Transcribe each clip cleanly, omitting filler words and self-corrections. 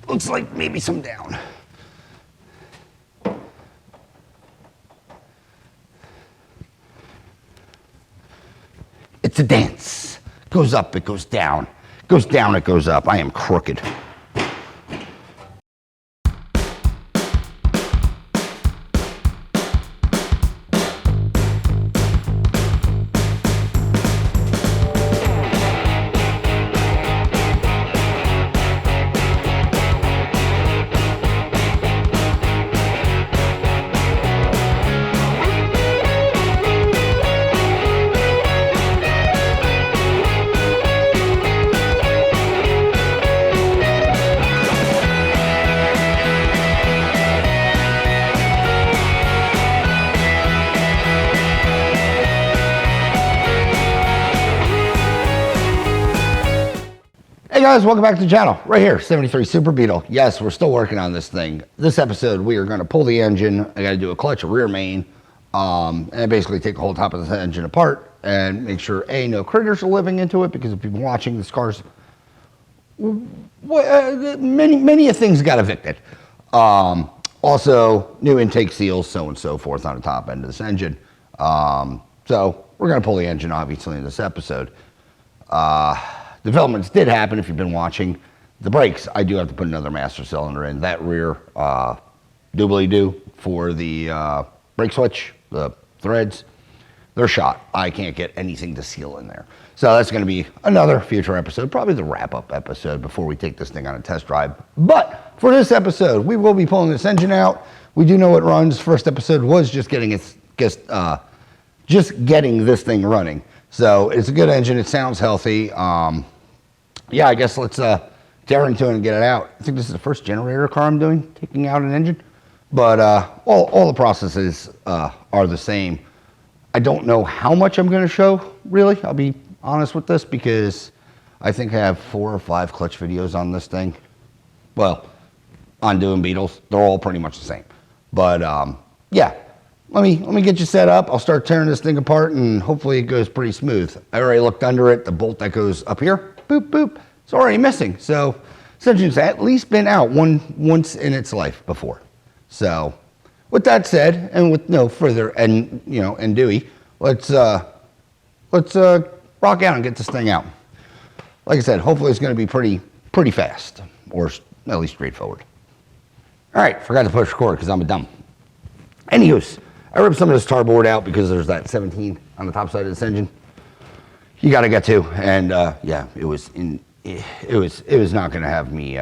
Looks like maybe some down. It's a dance. Goes up, it goes down. Goes down, it goes up. I am crooked. Hey guys, welcome back to the channel. Right here, 73 Super Beetle. Yes, we're still working on this thing. This episode, we are going to pull the engine. I got to do a clutch, a rear main, and basically take the whole top of the engine apart and make sure, A, no critters are living into it, because if you've been watching, this car's, many things got evicted. Also, new intake seals, so on and so forth on the top end of this engine. So we're going to pull the engine, obviously, in this episode. Developments did happen if you've been watching. The brakes, I do have to put another master cylinder in. That rear doobly-doo for the brake switch, the threads, they're shot. I can't get anything to seal in there. So that's going to be another future episode, probably the wrap-up episode before we take this thing on a test drive. But for this episode, we will be pulling this engine out. We do know it runs. First episode was just getting this thing running. So it's a good engine. It sounds healthy. Yeah, I guess let's tear into it and get it out. I think this is the first generator car I'm doing, taking out an engine. But all the processes are the same. I don't know how much I'm going to show, really. I'll be honest with this, because I think I have 4 or 5 clutch videos on this thing. Well, on doing Beetles. They're all pretty much the same. But yeah, let me get you set up. I'll start tearing this thing apart, and hopefully it goes pretty smooth. I already looked under it. The bolt that goes up here, boop, boop, it's already missing. So this engine's at least been out once in its life before. So with that said, and with no further ado, let's rock out and get this thing out. Like I said, hopefully it's going to be pretty fast, or at least straightforward. All right, forgot to push record because I'm a dumb. Anywho, I ripped some of this tar board out because there's that 17 on the top side of this engine. You got to get to, and yeah, it was not going to have me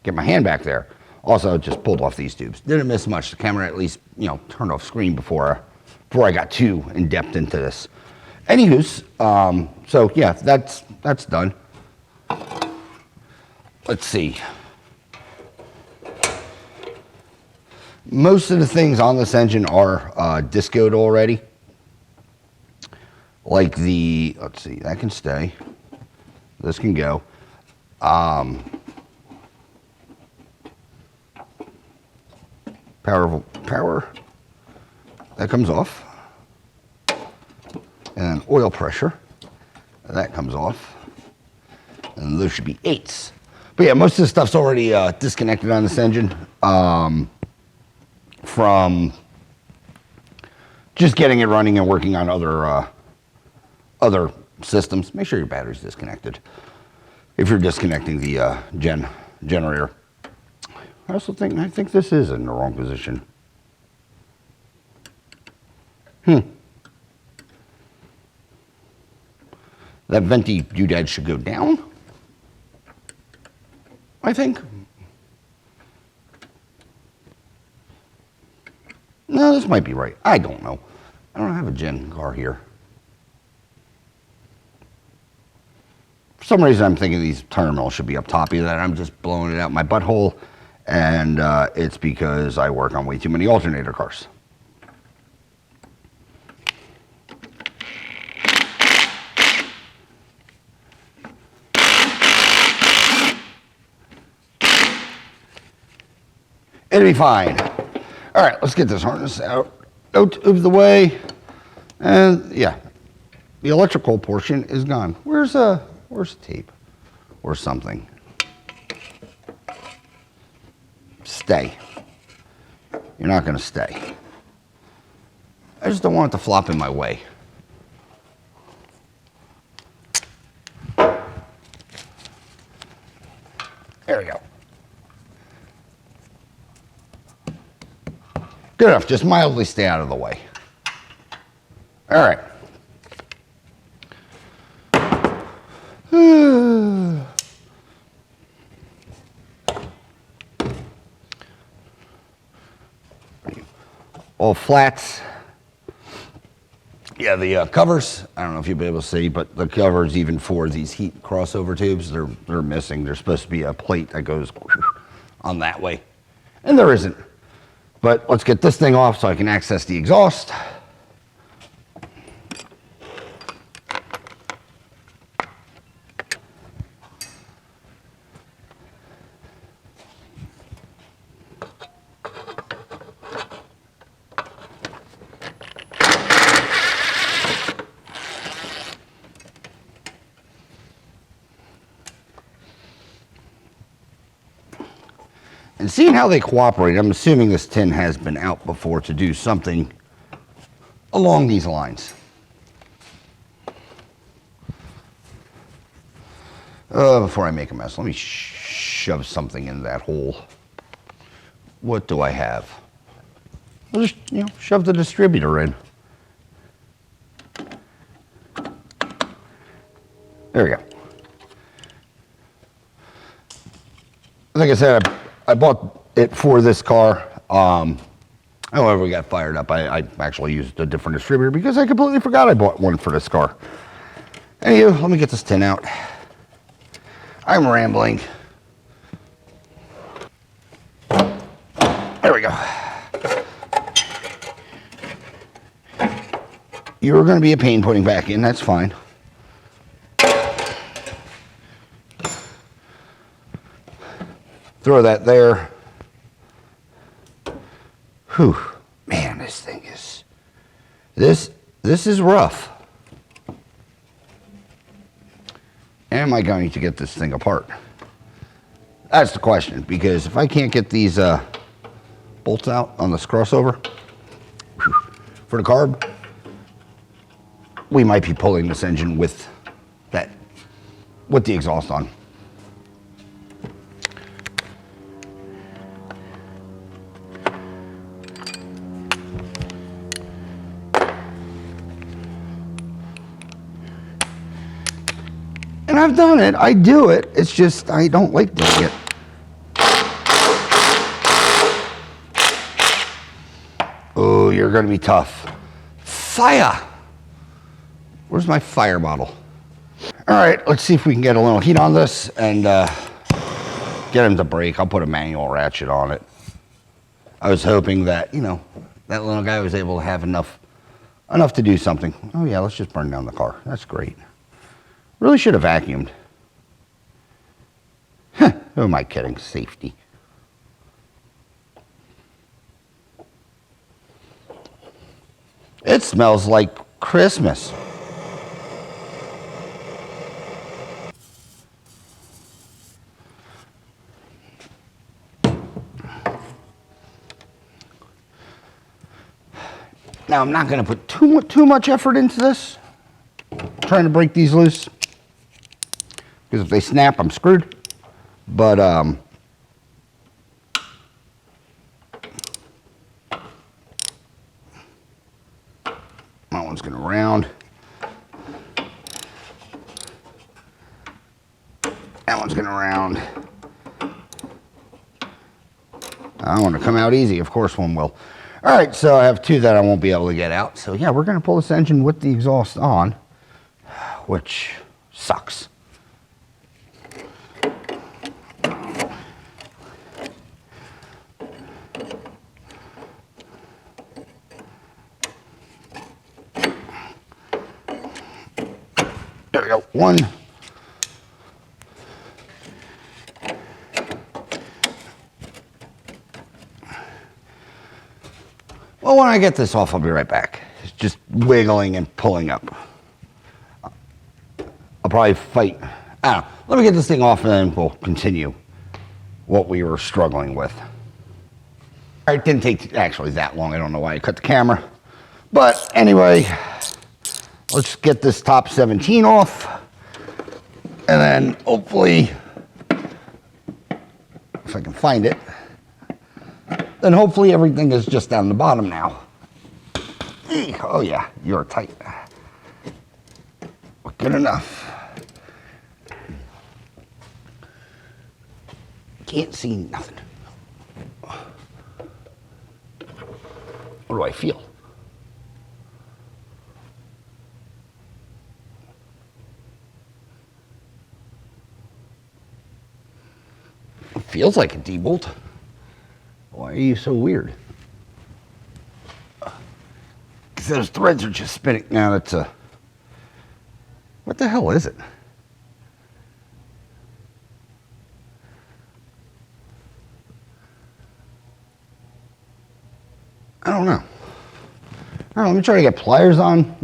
get my hand back there. Also, just pulled off these tubes. Didn't miss much. The camera at least, turned off screen before I got too in depth into this. Anywho's, so yeah, that's done. Let's see. Most of the things on this engine are discoed already. Like let's see, that can stay. This can go. Power, that comes off. And oil pressure, that comes off. And those should be 8s. But yeah, most of the stuff's already disconnected on this engine. From just getting it running and working on other systems. Make sure your battery's disconnected if you're disconnecting the generator. I think this is in the wrong position. That venti doodad should go down, I think. No, this might be right. I don't know. I don't have a gen car here. For some reason, I'm thinking these terminals should be up top. Either that, I'm just blowing it out my butthole, and it's because I work on way too many alternator cars. It'll be fine. All right, let's get this harness out of the way. And yeah, the electrical portion is gone. Where's tape or something? stay. You're not going to stay. I just don't want it to flop in my way. There we go. Good enough, just mildly stay out of the way. All right. All flats. Yeah, the covers, I don't know if you'll be able to see, but the covers, even for these heat crossover tubes, they're missing. There's supposed to be a plate that goes on that way, and there isn't. But let's get this thing off so I can access the exhaust. And seeing how they cooperate, I'm assuming this tin has been out before to do something along these lines. Before I make a mess, let me shove something in that hole. What do I have? I'll just, shove the distributor in. There we go. Like I said, I bought it for this car. However, we got fired up. I actually used a different distributor because I completely forgot I bought one for this car. Anywho, let me get this tin out. I'm rambling. There we go. You're going to be a pain putting back in. That's fine. Throw that there. Whew, man, this thing is, this is rough. Am I going to get this thing apart? That's the question, because if I can't get these bolts out on this crossover for the carb, we might be pulling this engine with the exhaust on. And I've done it, I do it, it's just I don't like doing it. Oh, you're gonna be tough. Fire! Where's my fire bottle? All right, let's see if we can get a little heat on this and get him to brake. I'll put a manual ratchet on it. I was hoping that, that little guy was able to have enough to do something. Oh yeah, let's just burn down the car. That's great. Really should have vacuumed. Who am I kidding? Safety. It smells like Christmas. Now I'm not going to put too much effort into this, trying to break these loose. Because if they snap, I'm screwed. But that one's gonna round. That one's gonna round. I want to come out easy. Of course one will. All right, so I have two that I won't be able to get out. So yeah, we're gonna pull this engine with the exhaust on, which sucks. There we go, one. Well, when I get this off, I'll be right back. It's just wiggling and pulling up. I'll probably fight. I don't know. Let me get this thing off and then we'll continue what we were struggling with. It didn't take actually that long. I don't know why I cut the camera. But anyway, let's get this top 17 off. And then hopefully, if I can find it, then hopefully everything is just down the bottom now. Oh yeah, you're tight. Good enough. Can't see nothing. What do I feel? It feels like a D-bolt. Why are you so weird? Because those threads are just spinning. Now that's a... What the hell is it? I don't know. All right, let me try to get pliers on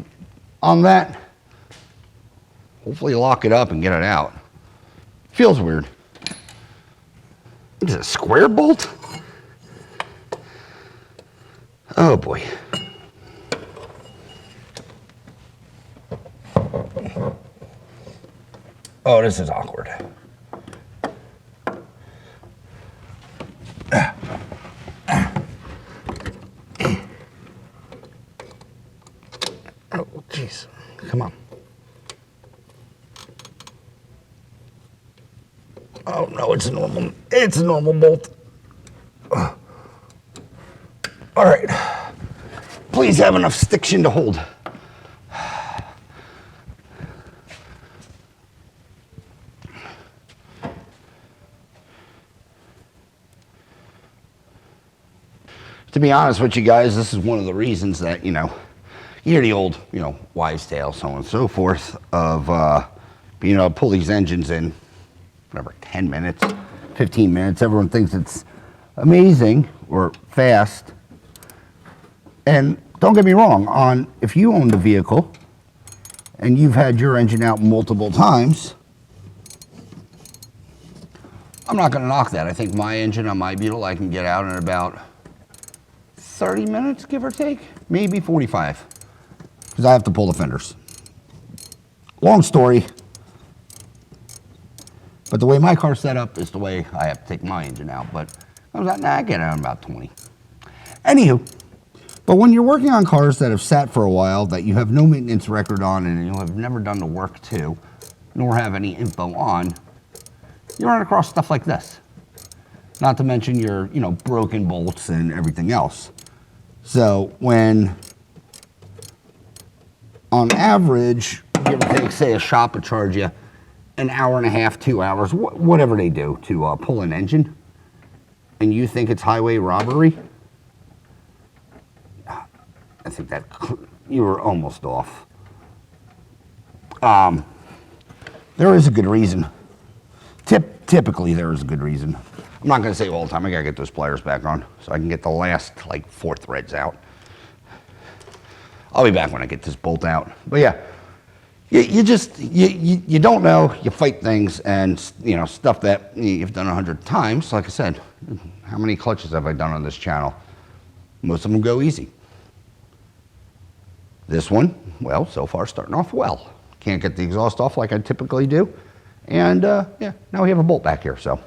that. Hopefully lock it up and get it out. Feels weird. Is it a square bolt? Oh boy. Oh, this is awkward. Oh, jeez. Come on. Oh no, it's a normal bolt. All right. Please have enough stiction to hold. To be honest with you guys, this is one of the reasons that, you hear the old, wives' tale, so on and so forth, of being able to pull these engines in, whatever, 10 minutes, 15 minutes. Everyone thinks it's amazing or fast. And don't get me wrong, if you own the vehicle and you've had your engine out multiple times, I'm not going to knock that. I think my engine on my Beetle I can get out in about 30 minutes, give or take, maybe 45, because I have to pull the fenders. Long story, but the way my car's set up is the way I have to take my engine out. But I was like, nah, I get it in about 20. Anywho, but when you're working on cars that have sat for a while, that you have no maintenance record on, and you have never done the work to, nor have any info on, you run across stuff like this. Not to mention your, broken bolts and everything else. So when, on average, give or take, say a shop would charge you an hour and a half, 2 hours, whatever they do to pull an engine, and you think it's highway robbery, I think that you were almost off. There is a good reason. Typically, there is a good reason. I'm not going to say all the time. I got to get those pliers back on so I can get the last, 4 threads out. I'll be back when I get this bolt out. But yeah, you don't know. You fight things and, stuff that you've done 100 times. Like I said, how many clutches have I done on this channel? Most of them go easy. This one, well, so far starting off well. Can't get the exhaust off like I typically do. And yeah, now we have a bolt back here, so.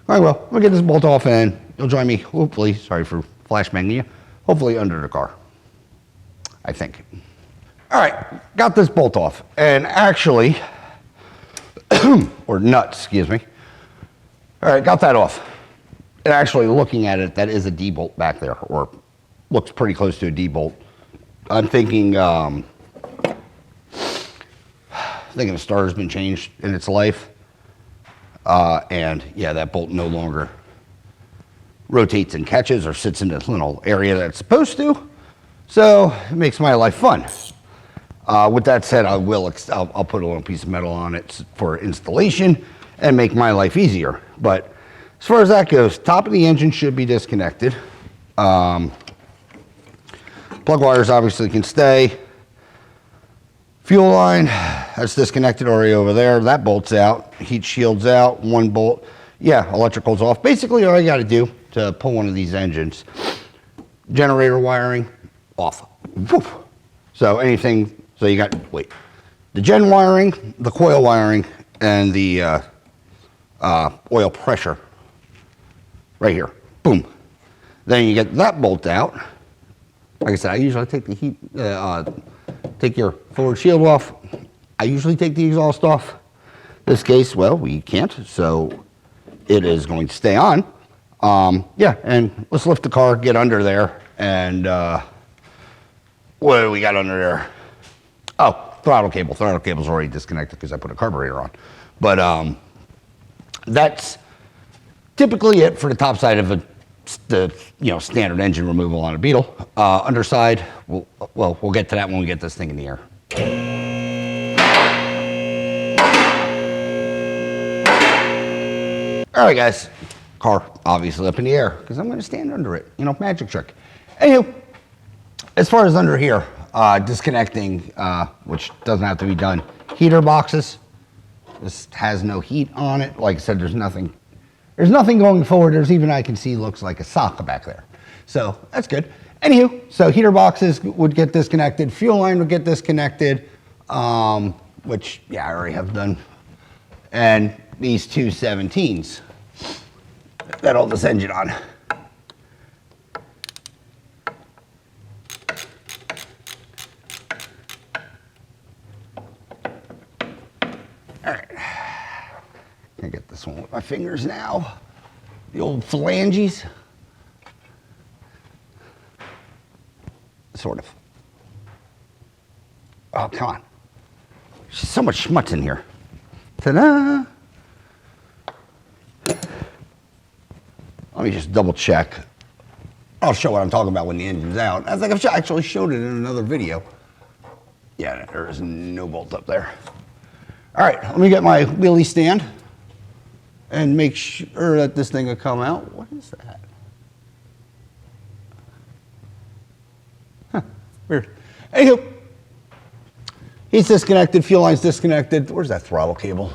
All right, well, we'll get this bolt off and you'll join me, hopefully, sorry for flashbanging you, hopefully under the car, I think. All right, got this bolt off. And actually, or nut, excuse me. All right, got that off. And actually looking at it, that is a D-bolt back there, or looks pretty close to a D-bolt. I'm thinking, the starter's been changed in its life. And yeah, that bolt no longer rotates and catches or sits in the little area that it's supposed to. So it makes my life fun. With that said, I'll put a little piece of metal on it for installation and make my life easier. But as far as that goes, top of the engine should be disconnected. Plug wires obviously can stay. Fuel line, that's disconnected already over there. That bolt's out. Heat shield's out. One bolt. Yeah, electrical's off. Basically, all you got to do to pull one of these engines. Generator wiring, off. Woof. So anything, so you got, the gen wiring, the coil wiring, and the oil pressure right here. Boom. Then you get that bolt out. Like I said, I usually take the heat, take your forward shield off. I usually take the exhaust off. This case, well, we can't, so it is going to stay on. Yeah, and let's lift the car, get under there, and what do we got under there? Oh, throttle cable. Throttle cable's already disconnected because I put a carburetor on. But that's typically it for the top side of the standard engine removal on a Beetle. Underside, we'll get to that when we get this thing in the air. All right, guys. Car obviously up in the air because I'm going to stand under it. Magic trick. Anywho, as far as under here, disconnecting, which doesn't have to be done. Heater boxes. This has no heat on it. Like I said, there's nothing going forward. There's even, I can see, looks like a socket back there. So that's good. Anywho, so heater boxes would get disconnected. Fuel line would get disconnected, which, yeah, I already have done. And these two 17s that hold this engine on. All right. Can I get this one with my fingers now? The old phalanges. Sort of. Oh, come on. There's so much schmutz in here. Ta-da! Let me just double check. I'll show what I'm talking about when the engine's out. I think I've actually showed it in another video. Yeah, there is no bolt up there. All right, let me get my wheelie stand and make sure that this thing will come out. What is that? Huh, weird. Anywho, he's disconnected, fuel line's disconnected. Where's that throttle cable?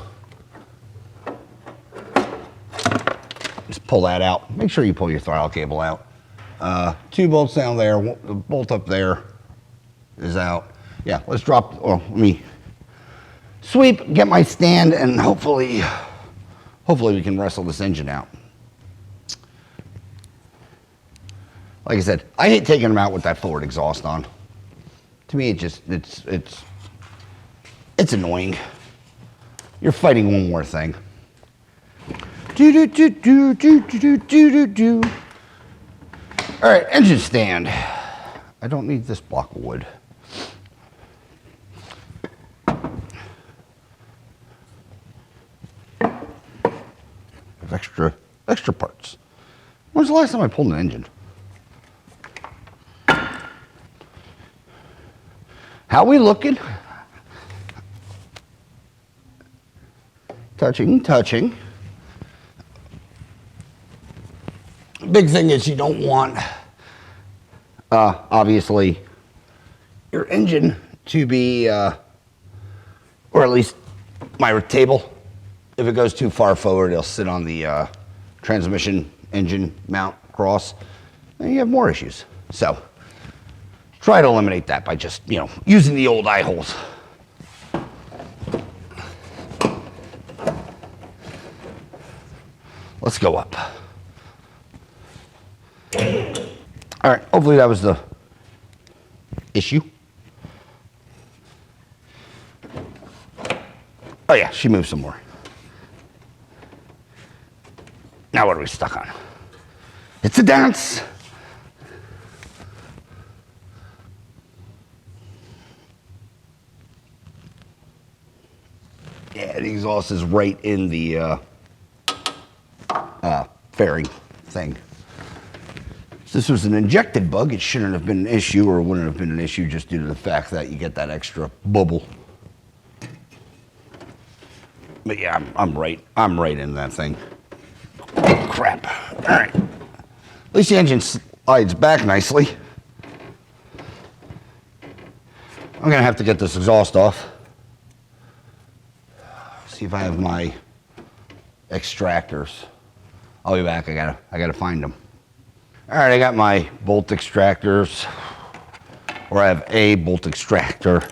Just pull that out. Make sure you pull your throttle cable out. 2 bolts down there, the bolt up there is out. Yeah, let's drop, let me sweep, get my stand, and hopefully we can wrestle this engine out. Like I said, I hate taking them out with that forward exhaust on. To me, it's annoying. You're fighting one more thing. All right, engine stand. I don't need this block of wood. Extra parts. When's the last time I pulled an engine? How we looking? Touching. Big thing is you don't want, obviously, your engine to be, or at least my table. If it goes too far forward, it'll sit on the transmission engine mount cross, and you have more issues. So try to eliminate that by just, using the old eye holes. Let's go up. All right, hopefully that was the issue. Oh yeah, she moved some more. Now what are we stuck on? It's a dance. Yeah, the exhaust is right in the fairing thing. If this was an injected bug, it shouldn't have been an issue, or wouldn't have been an issue just due to the fact that you get that extra bubble. But yeah, I'm right in that thing. Oh, crap. All right. At least the engine slides back nicely. I'm gonna have to get this exhaust off. See if I have my extractors. I'll be back. I gotta find them. All right, I got my bolt extractors, or I have a bolt extractor.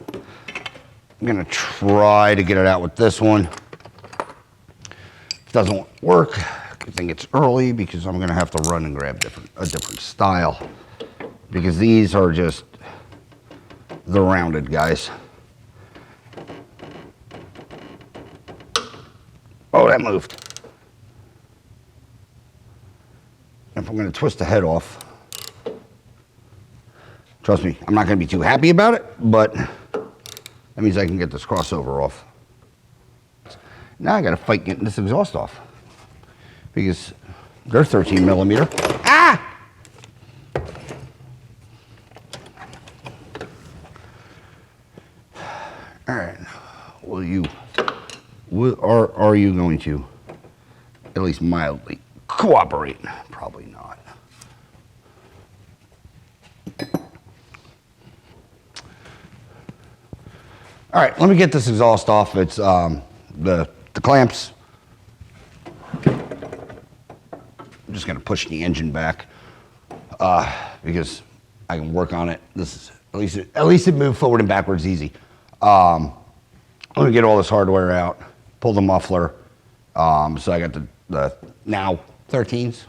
I'm gonna try to get it out with this one. If it doesn't work, I think it's early because I'm gonna have to run and grab a different style, because these are just the rounded guys. Oh, that moved. If I'm gonna twist the head off, trust me, I'm not gonna be too happy about it, but that means I can get this crossover off. Now I gotta fight getting this exhaust off because they're 13 millimeter. Ah! All right, are you going to at least mildly cooperate? Probably not. All right, let me get this exhaust off. It's the clamps. I'm just gonna push the engine back because I can work on it. This is at least it moved forward and backwards easy. Let me get all this hardware out. Pull the muffler. So I got the now 13s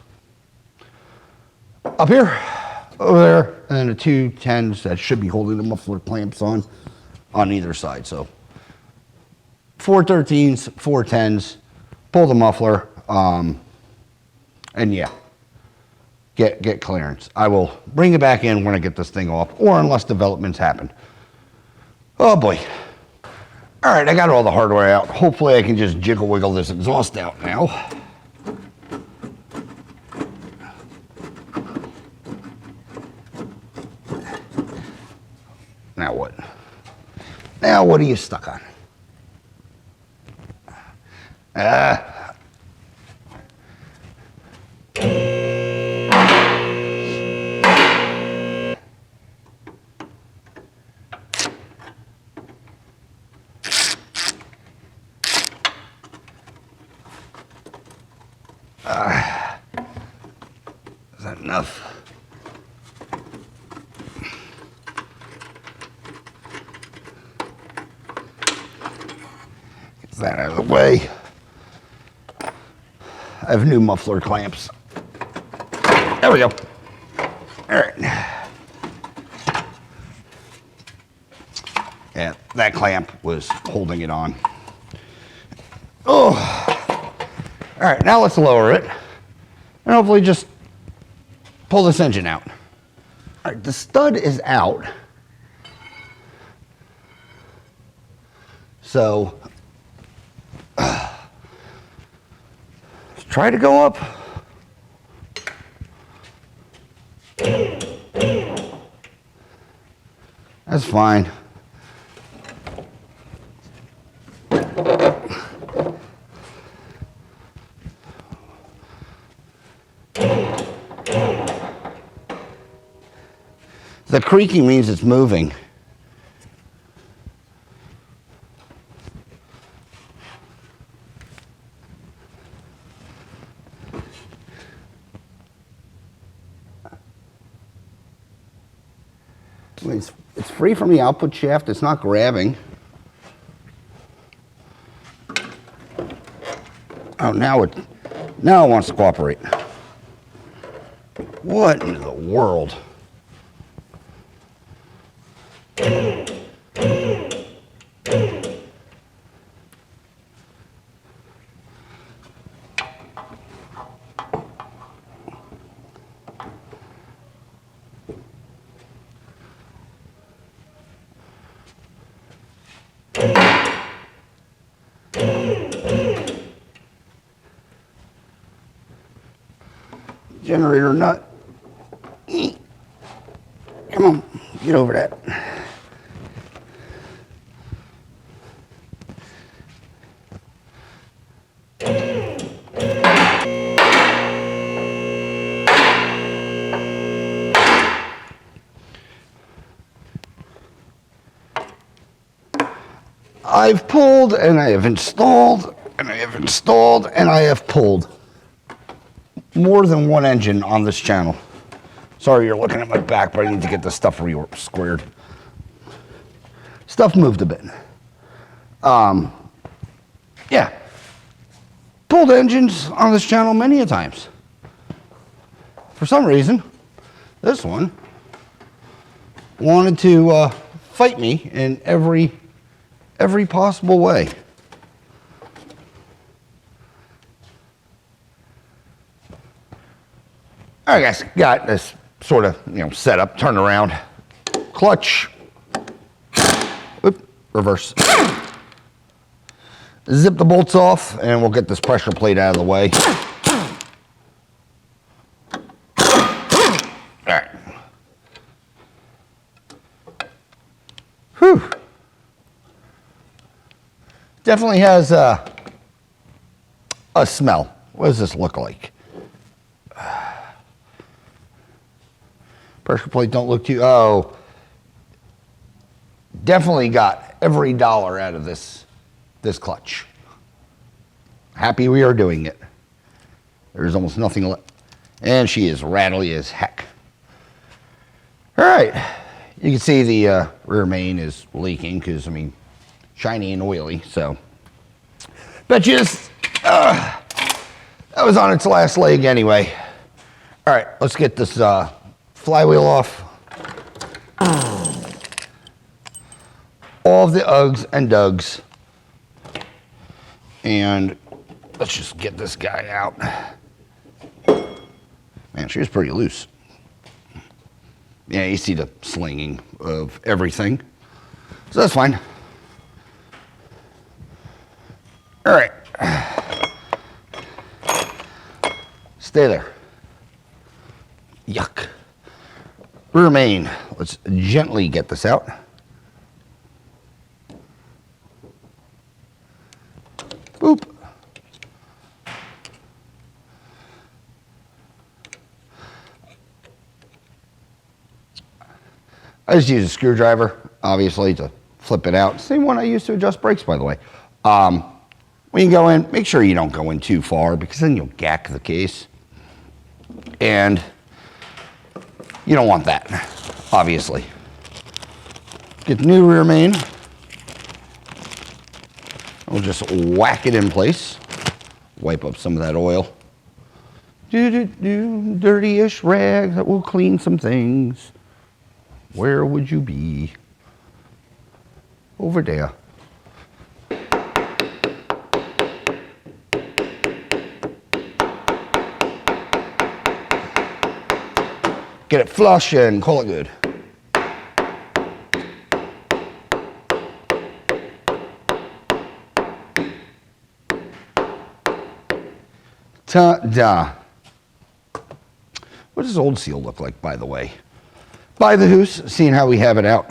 up here, over there, and then the two 10s that should be holding the muffler clamps on either side. So 4 13s, 4 10s, pull the muffler, and yeah, get clearance. I will bring it back in when I get this thing off, or unless developments happen. Oh boy. All right, I got all the hardware out. Hopefully I can just jiggle wiggle this exhaust out now. Now what? Now what are you stuck on? Is that enough? Get that out of the way. I have new muffler clamps. There we go. All right. Yeah, that clamp was holding it on. Oh. All right, now let's lower it and hopefully just pull this engine out. All right, the stud is out. So let's try to go up. That's fine. The creaking means it's moving. It's free from the output shaft. It's not grabbing. Oh, now it wants to cooperate. What in the world? Generator nut. Come on, get over that. I've pulled and I have installed and I have installed and I have pulled more than one engine on this channel. Sorry you're looking at my back, but I need to get this stuff squared. Stuff moved a bit. Yeah. Pulled engines on this channel many a times. For some reason, this one wanted to fight me in every possible way. All right, guys, got this sort of, set up, turn around, clutch, reverse. Zip the bolts off, and we'll get this pressure plate out of the way. All right. Whew. Definitely has a smell. What does this look like? Pressure plate don't look too, oh. Definitely got every dollar out of this clutch. Happy we are doing it. There's almost nothing left. And she is rattly as heck. All right. You can see the rear main is leaking because, shiny and oily, so. Bet you that was on its last leg anyway. All right, let's get this flywheel off. All of the Uggs and Dugs. And let's just get this guy out. Man, she was pretty loose. Yeah, you see the slinging of everything. So that's fine. All right. Stay there. Yuck. Rear main. Let's gently get this out. Boop. I just use a screwdriver, obviously, to flip it out. Same one I use to adjust brakes, by the way. When you go in, make sure you don't go in too far because then you'll gack the case. And you don't want that, obviously. Get the new rear main. We'll just whack it in place. Wipe up some of that oil. Dirty-ish rag that will clean some things. Where would you be? Over there. Get it flush and call it good. Ta-da. What does old seal look like, by the way? By the hoose, seeing how we have it out.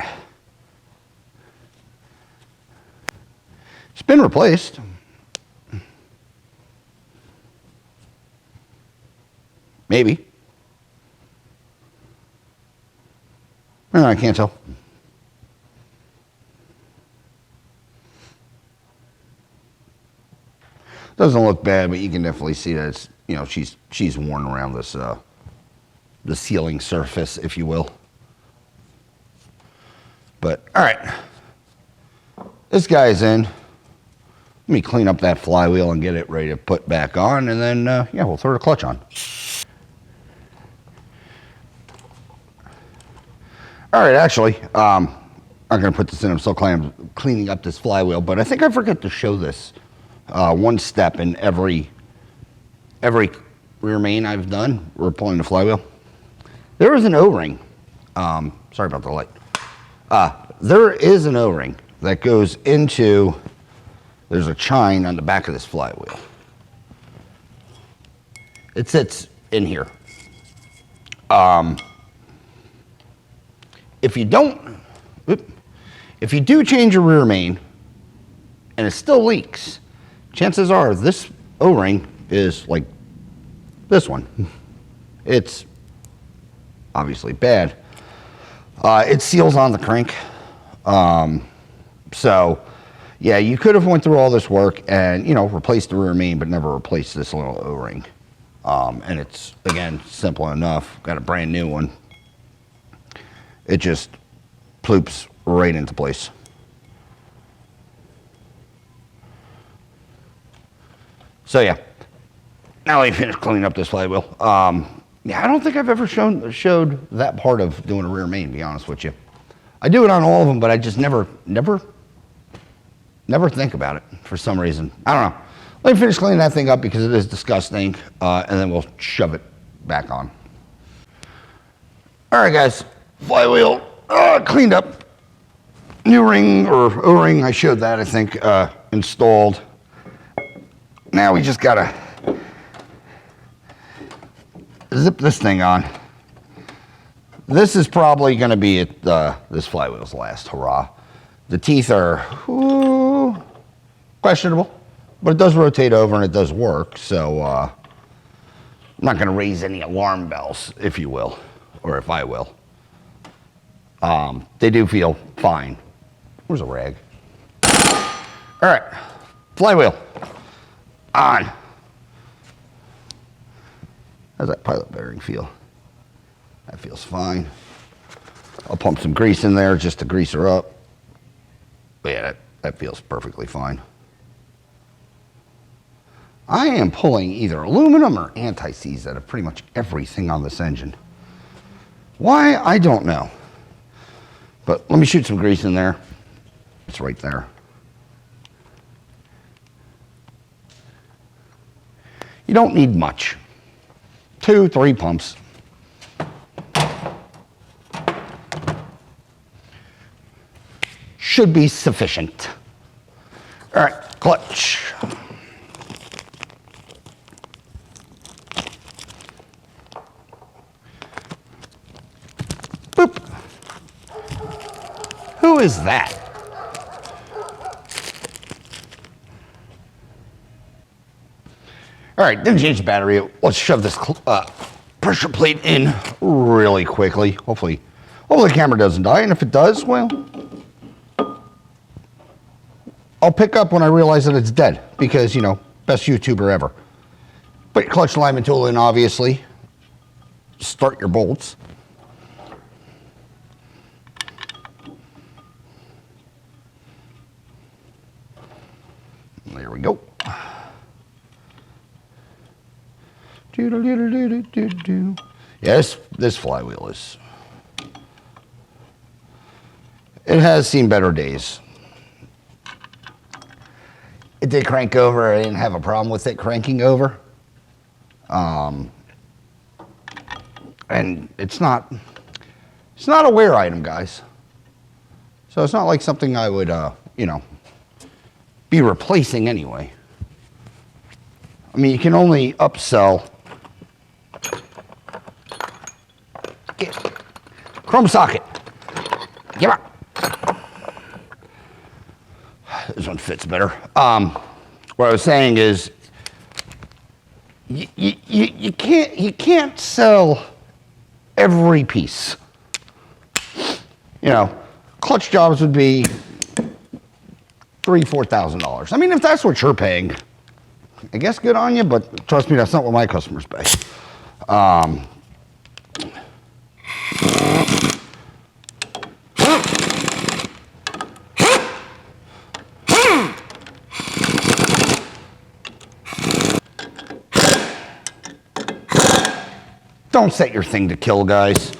It's been replaced. Maybe. I can't tell. Doesn't look bad, but you can definitely see that it's, she's worn around this the sealing surface, if you will. But all right, this guy's in. Let me clean up that flywheel and get it ready to put back on, and then yeah, we'll throw the clutch on. All right, actually, I'm gonna put this in. I'm still cleaning up this flywheel, but I think I forgot to show this one step in every rear main I've done. We're pulling the flywheel. There is an O-ring. Sorry about the light. There is an O-ring that goes into. There's a chine on the back of this flywheel. It sits in here. If you do change your rear main and it still leaks, chances are this O-ring is like this one. It's obviously bad. It seals on the crank. So yeah, you could have went through all this work and, replaced the rear main, but never replaced this little O-ring. And it's, again, simple enough. Got a brand new one. it just ploops right into place. So yeah, now I finished cleaning up this flywheel. Yeah, I don't think I've ever showed that part of doing a rear main, to be honest with you. I do it on all of them, but I just never think about it for some reason. I don't know. Let me finish cleaning that thing up because it is disgusting, and then we'll shove it back on. All right, guys, flywheel cleaned up. New ring or O-ring, I showed that, I think, installed. Now we just gotta zip this thing on. This is probably gonna be this flywheel's last hurrah. The teeth are questionable, but it does rotate over and it does work, so I'm not gonna raise any alarm bells, if you will, or if I will. They do feel fine. Where's a rag? All right, flywheel on. How's that pilot bearing feel? That feels fine. I'll pump some grease in there just to grease her up. But yeah, that feels perfectly fine. I am pulling either aluminum or anti-seize out of pretty much everything on this engine. Why, I don't know. But let me shoot some grease in there. It's right there. You don't need much. 2, 3 pumps. Should be sufficient. All right, clutch. Boop. Who is that? All right, didn't change the battery. Let's shove this pressure plate in really quickly. Hopefully the camera doesn't die, and if it does, well, I'll pick up when I realize that it's dead because, you know, best YouTuber ever. Put your clutch alignment tool in, obviously. Start your bolts. There we go. Yes, this flywheel is. It has seen better days. It did crank over. I didn't have a problem with it cranking over. And it's not a wear item, guys. So it's not like something I would, you know, be replacing anyway. I mean, you can only upsell. Chrome socket. Give up. This one fits better. What I was saying is, you can't sell every piece. You know, clutch jobs would be $3,000–4,000. I mean, if that's what you're paying, I guess good on you, but trust me, that's not what my customers pay. Don't set your thing to kill, guys.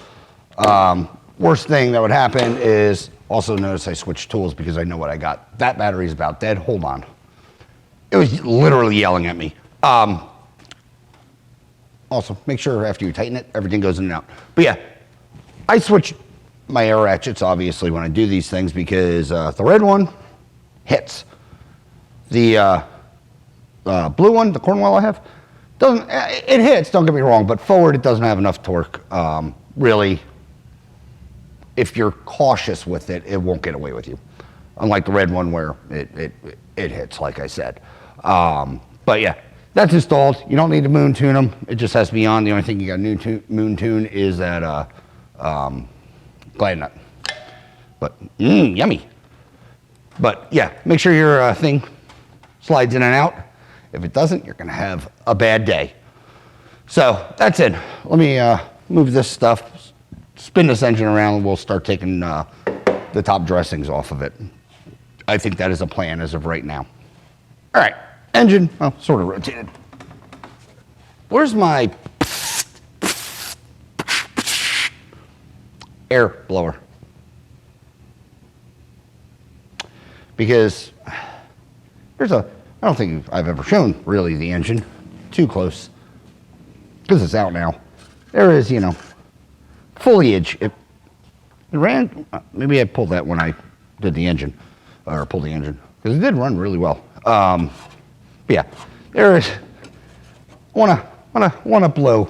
Worst thing that would happen is, also notice I switched tools because I know what I got. That battery's about dead. Hold on. It was literally yelling at me. Also, make sure after you tighten it, everything goes in and out. But yeah, I switch my air ratchets, obviously, when I do these things because the red one hits. The blue one, the Cornwell I have, doesn't. It hits, don't get me wrong, but forward it doesn't have enough torque. Really, if you're cautious with it, it won't get away with you. Unlike the red one where it hits, like I said. But yeah, that's installed. You don't need to moon tune them. It just has to be on. The only thing you got to moon tune is that glide nut. But yummy. But yeah, make sure your thing slides in and out. If it doesn't, you're going to have a bad day. So that's it. Let me move this stuff spin this engine around and we'll start taking the top dressings off of it. I think that is a plan as of right now. All right, engine, well, sort of rotated. Where's my air blower? Because I don't think I've ever shown really the engine too close, because it's out now. There is, you know, foliage. It ran, maybe I pulled that when I did the engine, or pulled the engine, because it did run really well. But yeah, there is, wanna blow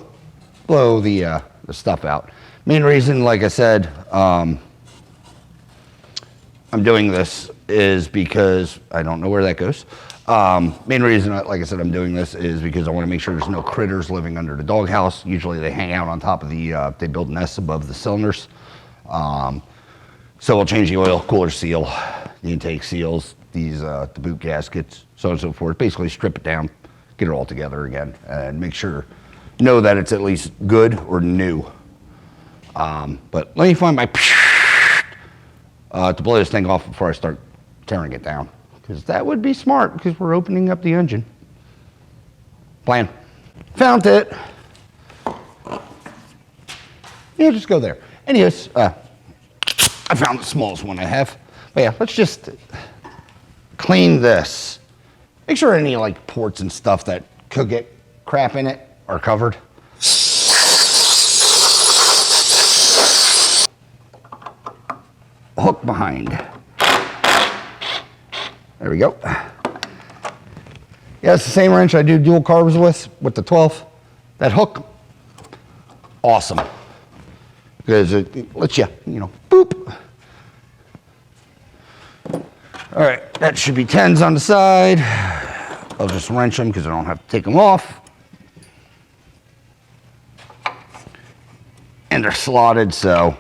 the stuff out. Main reason, like I said, I'm doing this is because I don't know where that goes. Main reason, like I said, I'm doing this is because I want to make sure there's no critters living under the doghouse. Usually they hang out on top of the, they build nests above the cylinders. So we'll change the oil, cooler seal, the intake seals, these the boot gaskets, so on and so forth. Basically strip it down, get it all together again, and make sure, know that it's at least good or new. But let me find my to blow this thing off before I start tearing it down, because that would be smart, because we're opening up the engine. Plan. Found it. Yeah, just go there. Anyways, I found the smallest one I have. But yeah, let's just clean this. Make sure any like ports and stuff that could get crap in it are covered. Hook behind. There we go. Yeah, it's the same wrench I do dual carbs with the 12. That hook, awesome. Because it lets you, you know, boop. All right, that should be 10s on the side. I'll just wrench them because I don't have to take them off. And they're slotted, so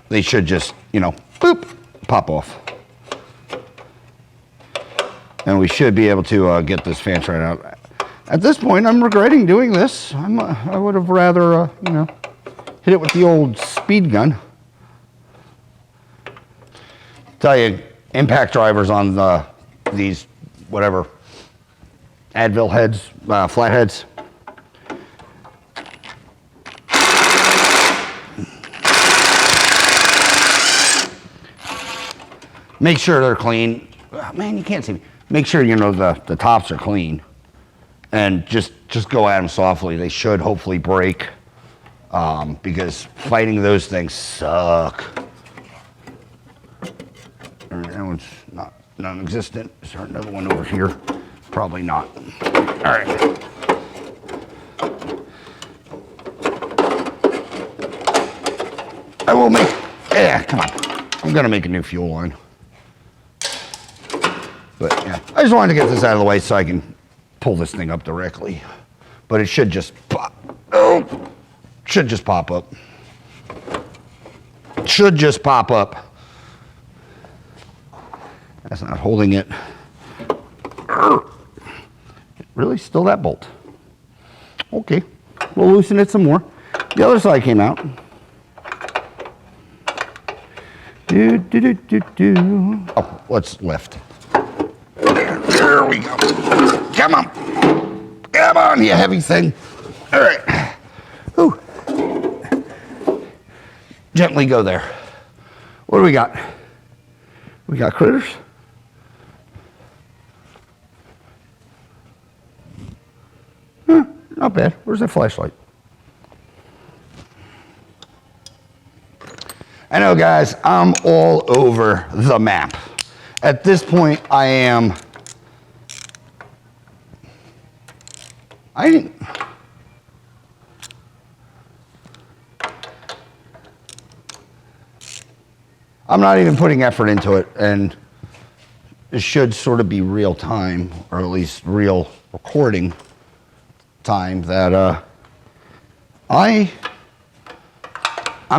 they should just, you know, boop, pop off. And we should be able to get this fan shroud out. At this point, I'm regretting doing this. I would have rather, you know, hit it with the old speed gun. Tell you, impact drivers on these, whatever, Advil heads, flatheads. Make sure they're clean. Oh, man, you can't see me. Make sure, you know, the tops are clean. And just go at them softly. They should hopefully break. Because fighting those things suck. All right, that one's non-existent. Is there another one over here? Probably not. All right. I will make, yeah, come on. I'm gonna make a new fuel line. But yeah, I just wanted to get this out of the way so I can pull this thing up directly. But it should just pop. Oh, should just pop up. Should just pop up. That's not holding it. Really? Still that bolt? Okay. We'll loosen it some more. The other side came out. Oh, let's lift. There we go. Come on. Come on, you heavy thing. All right. Ooh. Gently go there. What do we got? We got critters. Huh, not bad. Where's that flashlight? I know, guys, I'm all over the map. At this point, I'm not even putting effort into it, and it should sort of be real time, or at least real recording time, that I'm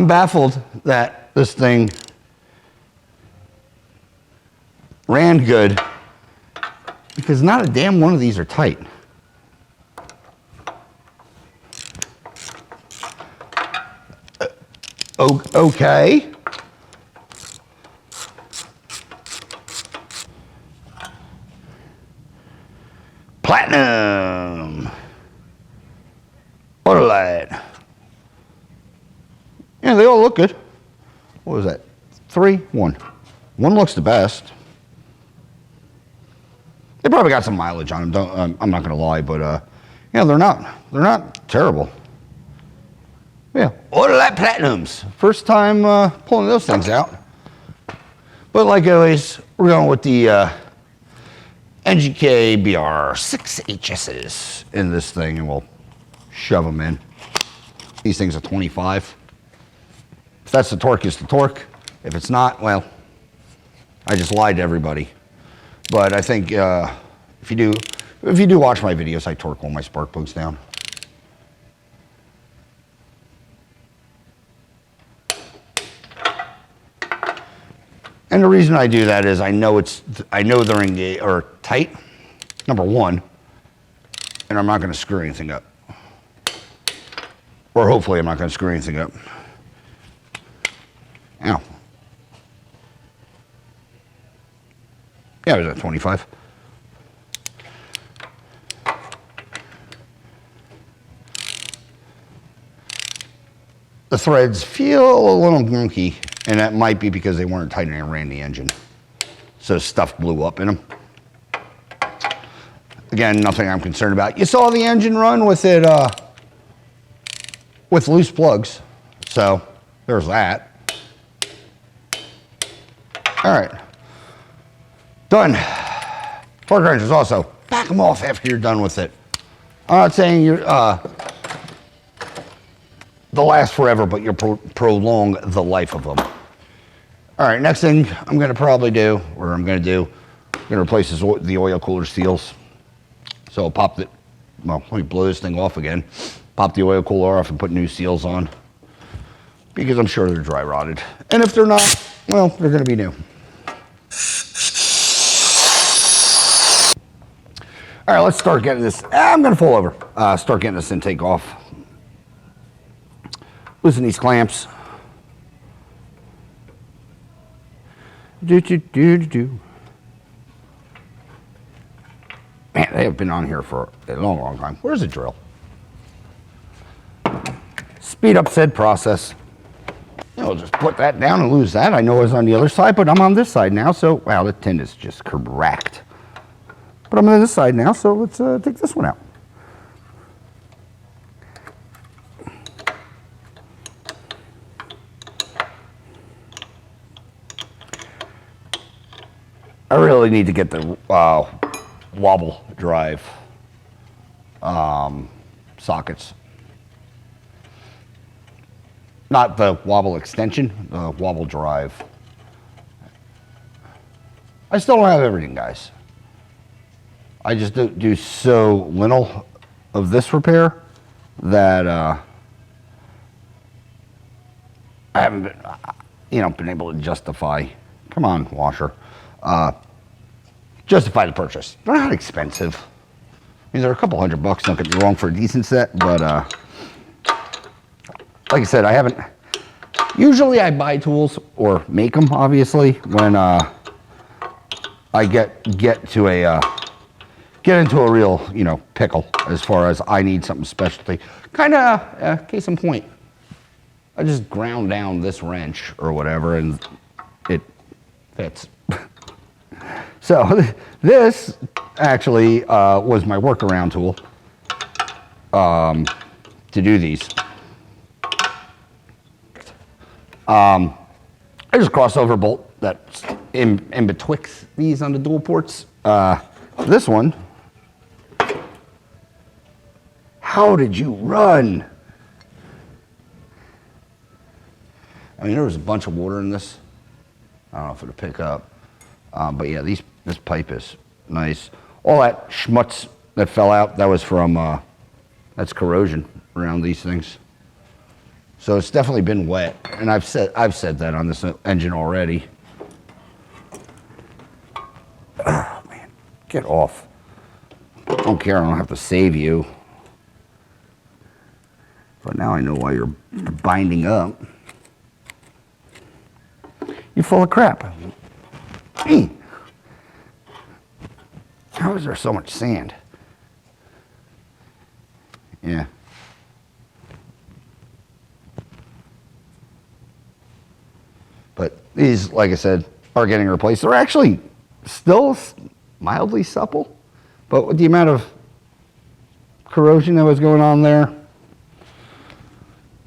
baffled that this thing ran good, because not a damn one of these are tight. okay. Platinum. Autolite. Yeah, they all look good. What was that? 3, 1. One looks the best. They probably got some mileage on them. I'm not gonna lie, but yeah, they're not terrible. Yeah, Autolite Platinums. First time pulling those things out. But like always, we're going with the NGK BR6HSs in this thing, and we'll shove them in. These things are 25. If that's the torque, it's the torque. If it's not, well, I just lied to everybody. But I think if you do watch my videos, I torque all my spark plugs down. And the reason I do that is I know they're engaged or tight, number one, and I'm not going to screw anything up. Or hopefully I'm not going to screw anything up. Ow. Yeah, it was at 25. The threads feel a little gunky, and that might be because they weren't tight and ran the engine. So stuff blew up in them. Again, nothing I'm concerned about. You saw the engine run with it, with loose plugs. So there's that. All right. Done. Torque wrenches also. Back them off after you're done with it. I'm not saying they'll last forever, but you'll prolong the life of them. All right, next thing I'm going to probably do, I'm going to replace the oil cooler seals. So I'll pop the, well, let me blow this thing off again. Pop the oil cooler off and put new seals on, because I'm sure they're dry rotted. And if they're not, well, they're going to be new. All right, let's start getting this. I'm going to fall over. Start getting this intake off. Loosen these clamps. Man, they have been on here for a long, long time. Where's the drill? Speed up said process. I'll just put that down and lose that. I know it's on the other side, but I'm on this side now, so, wow, the tin is just cracked. But I'm on this side now, so let's take this one out. I really need to get the wobble drive sockets. Not the wobble extension, the wobble drive. I still don't have everything, guys. I just do so little of this repair that I haven't been able to justify. Come on, washer. Justify the purchase. They're not expensive. I mean, they're a couple $100, don't get me wrong, for a decent set, but like I said, I haven't. Usually I buy tools or make them, obviously, when I get into a real, pickle as far as I need something specialty. Kind of, case in point, I just ground down this wrench or whatever, and it fits. So this actually was my workaround tool to do these. I just crossover bolt that's in betwixt these on the dual ports. This one, how did you run? I mean, there was a bunch of water in this. I don't know if it'll pick up. But yeah, this pipe is nice. All that schmutz that fell out, that was from, that's corrosion around these things. So it's definitely been wet, and I've said that on this engine already. Oh man, get off. I don't care, I don't have to save you. But now I know why you're binding up. full of crap. Hey, how is there so much sand? Yeah. But these, like I said, are getting replaced. They're actually still mildly supple, but with the amount of corrosion that was going on there,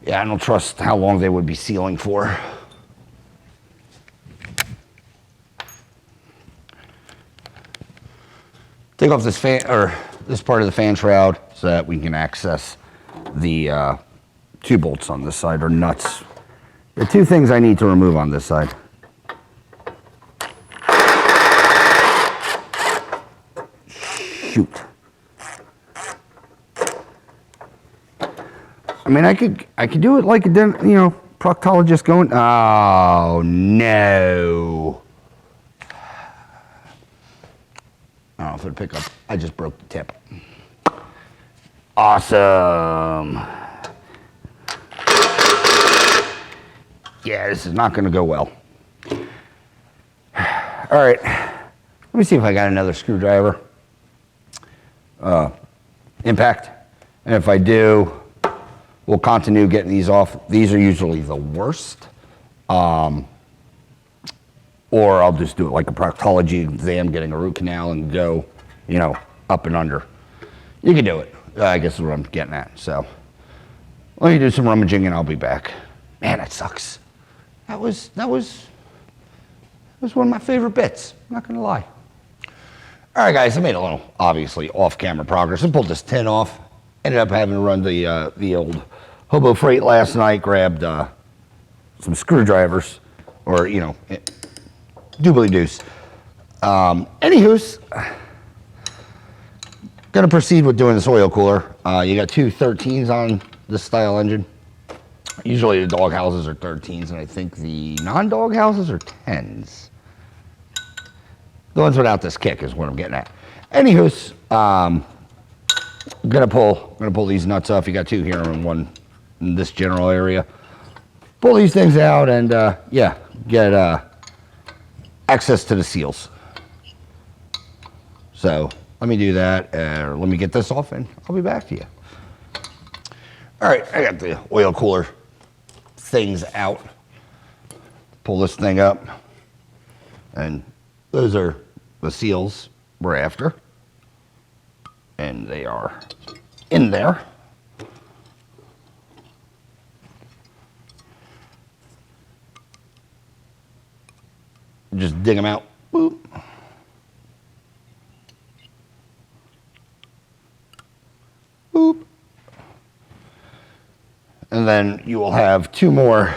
yeah, I don't trust how long they would be sealing for. Take off this fan, or this part of the fan shroud, so that we can access the 2 bolts on this side, or nuts. There are 2 things I need to remove on this side. Shoot. I mean, I could do it like a, proctologist going. Oh no! I don't know if it'll pick up. I just broke the tip. Awesome. Yeah, this is not going to go well. All right, let me see if I got another screwdriver. Impact, and if I do, we'll continue getting these off. These are usually the worst. Or I'll just do it like a proctology exam, getting a root canal and go, up and under. You can do it. I guess is what I'm getting at. So let me do some rummaging and I'll be back. Man, that sucks. That was one of my favorite bits. I'm not gonna lie. All right, guys, I made a little, obviously, off-camera progress. I pulled this tin off. Ended up having to run the old Hobo Freight last night. Grabbed some screwdrivers, or doobly doos. Anywho's, gonna proceed with doing this oil cooler. You got 2 13s on this style engine. Usually the dog houses are 13s, and I think the non-dog houses are 10s. The ones without this kick is what I'm getting at. Anywho's, gonna pull these nuts off. You got 2 here and 1 in this general area. Pull these things out and yeah, get access to the seals. So let me do that, let me get this off and I'll be back to you. All right, I got the oil cooler things out. Pull this thing up, and those are the seals we're after, and they are in there. Just dig them out. Boop. Boop. And then you will have 2 more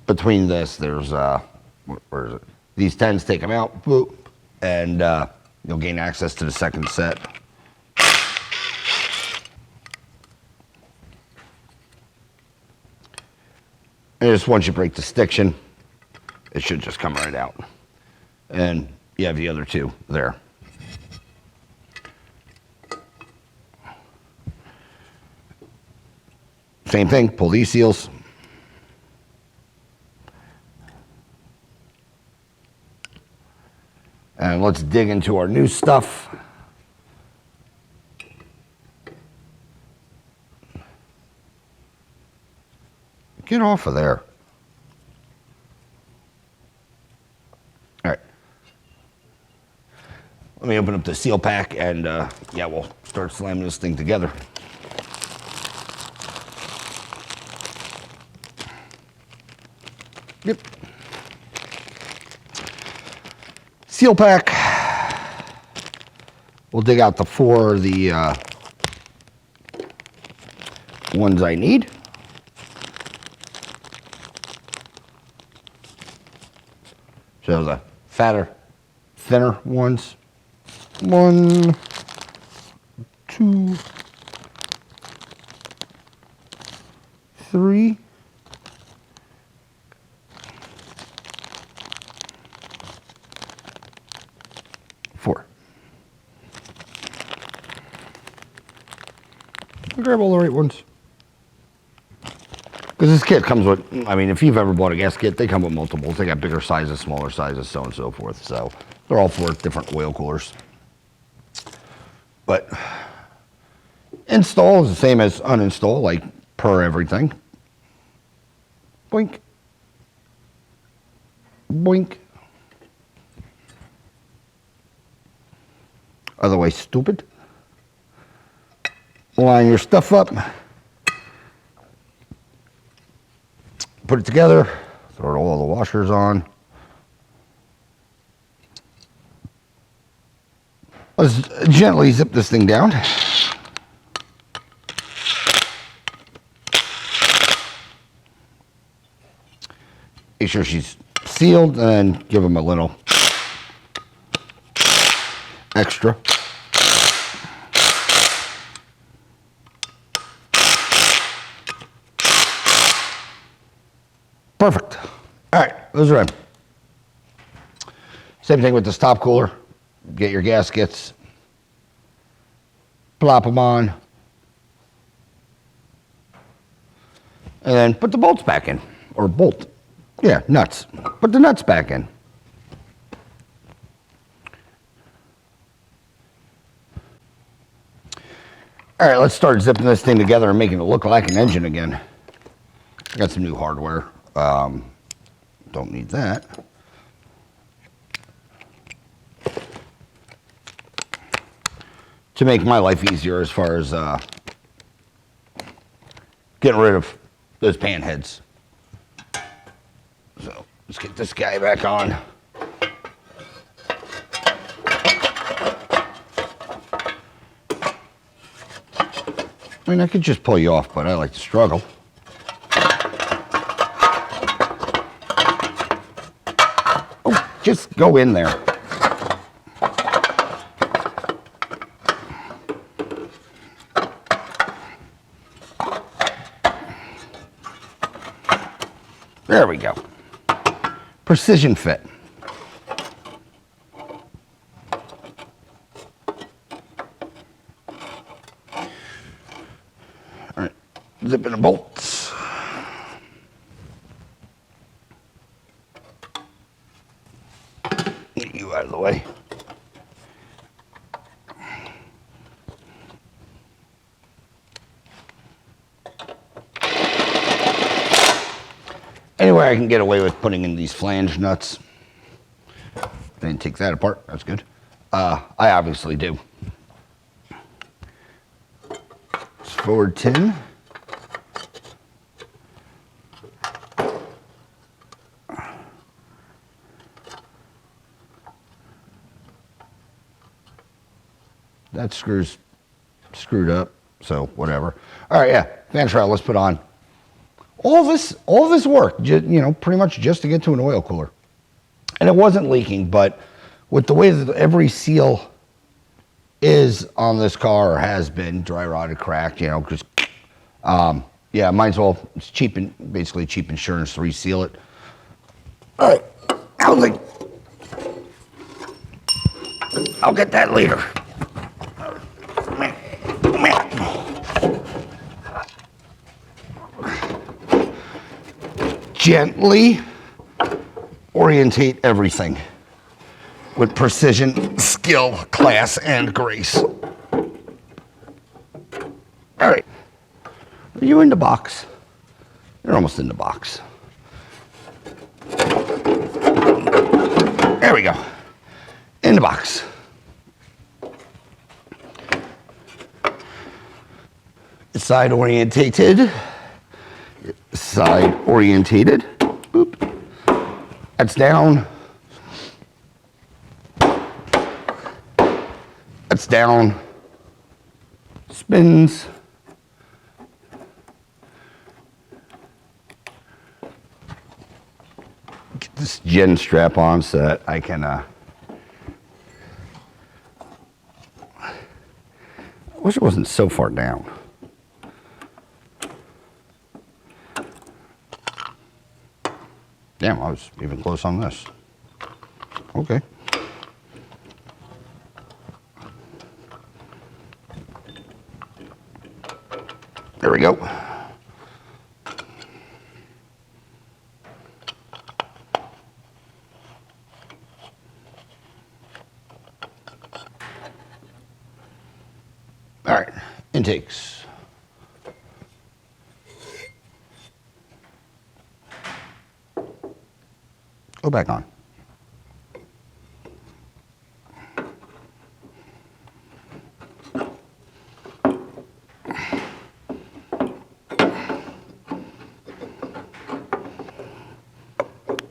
between this. There's, where is it? These 10s, take them out, boop, and you'll gain access to the second set. And just once you break the stiction, it should just come right out. And you have the other 2 there. Same thing, pull these seals. And let's dig into our new stuff. Get off of there. All right. Let me open up the seal pack and yeah, we'll start slamming this thing together. Yep. Seal pack. We'll dig out the 4 of the ones I need. So the fatter, thinner ones. 1, 2, 3. 4. Grab all the right ones. Because this kit comes with, I mean, if you've ever bought a gas kit, they come with multiples. They got bigger sizes, smaller sizes, so on and so forth. So they're all for different oil coolers. But install is the same as uninstall, like per everything. Boink. Boink. Otherwise stupid. Line your stuff up. Put it together. Throw all the washers on. Let's gently zip this thing down. Make sure she's sealed and give them a little extra. Perfect. All right, those are in. Same thing with this top cooler. Get your gaskets, plop them on, and then put the bolts back in, or bolt. Yeah, nuts. Put the nuts back in. All right, let's start zipping this thing together and making it look like an engine again. I got some new hardware. Don't need that. To make my life easier as far as getting rid of those pan heads. So let's get this guy back on. I mean, I could just pull you off, but I like to struggle. Oh, just go in there. There we go. Precision fit. All right, zipping the bolts. Get you out of the way. Anyway, I can get away with putting in these flange nuts. Didn't take that apart. That's good. I obviously do. It's forward 10. That screw's screwed up, so whatever. All right, yeah, fan shroud, let's put on. All this work, you know, pretty much just to get to an oil cooler. And it wasn't leaking, but with the way that every seal is on this car, or has been, dry rotted, cracked, you know, because, yeah, might as well, it's cheap, basically cheap insurance to reseal it. All right, I'll get that later. Gently orientate everything with precision, skill, class, and grace. All right. Are you in the box? You're almost in the box. There we go. In the box. Side orientated. Side orientated. Boop. That's down. That's down. Spins. Get this gen strap on so that I can I wish it wasn't so far down. Damn, I was even close on this. Okay. There we go. intakes. Go back on.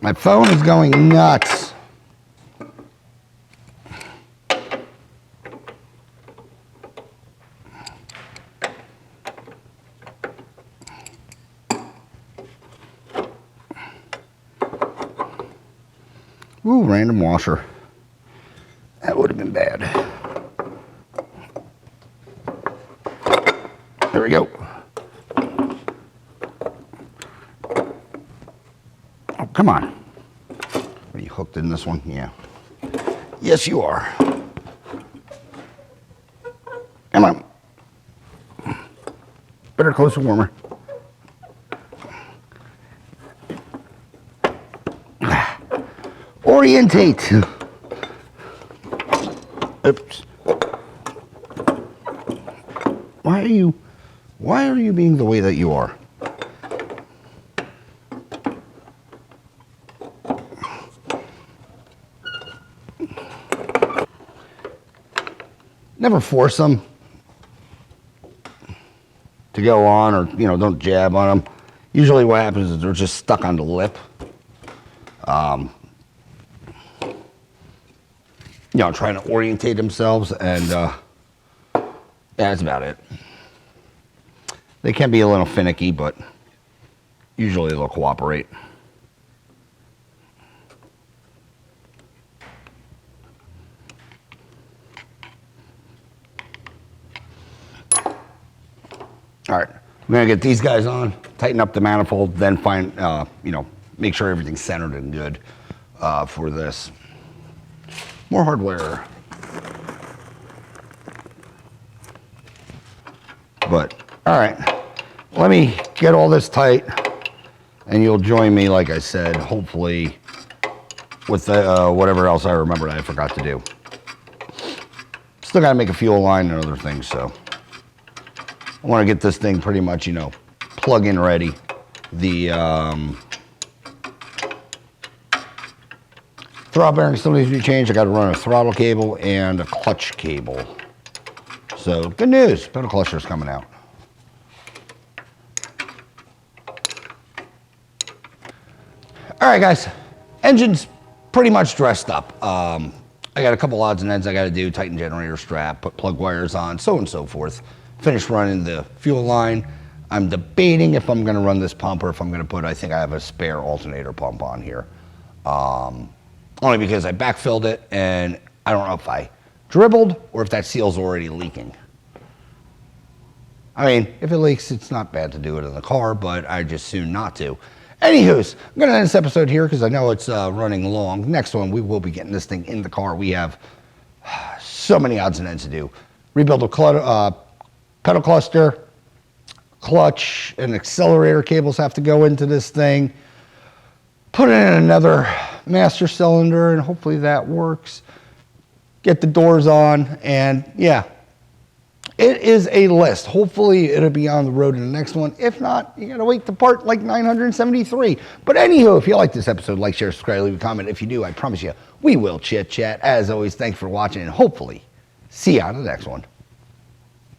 My phone is going nuts. Ooh, random washer. That would have been bad. There we go. Oh, come on. Are you hooked in this one? Yeah. Yes, you are. Come on. Better close the warmer. Orientate. Oops. Why are you being the way that you are? Never force them to go on, or don't jab on them. Usually what happens is they're just stuck on the lip. Trying to orientate themselves, and yeah, that's about it. They can be a little finicky, but usually they'll cooperate. All right, we're gonna get these guys on, tighten up the manifold, then find, make sure everything's centered and good for this. More hardware. But, all right, let me get all this tight, and you'll join me, like I said, hopefully, with whatever else I remembered I forgot to do. Still gotta make a fuel line and other things, so. I wanna get this thing pretty much, plug-in ready. The throttle bearing still needs to be changed. I got to run a throttle cable and a clutch cable. So good news, pedal clutcher's coming out. All right, guys, engine's pretty much dressed up. I got a couple odds and ends I got to do: tighten generator strap, put plug wires on, so on and so forth. Finished running the fuel line. I'm debating if I'm going to run this pump or if I'm going to put, I think I have a spare alternator pump on here. Only because I backfilled it, and I don't know if I dribbled or if that seal's already leaking. I mean, if it leaks, it's not bad to do it in the car, but I just soon not to. Anywho's, I'm going to end this episode here because I know it's running long. Next one, we will be getting this thing in the car. We have so many odds and ends to do. Rebuild a pedal cluster, clutch, and accelerator cables have to go into this thing. Put in another master cylinder, and hopefully that works. Get the doors on, and yeah, it is a list. Hopefully it'll be on the road in the next one. If not, you gotta wait to part like 973. But anywho, if you like this episode, like, share, subscribe, leave a comment. If you do, I promise you, we will chit chat. As always, thanks for watching, and hopefully see you on the next one.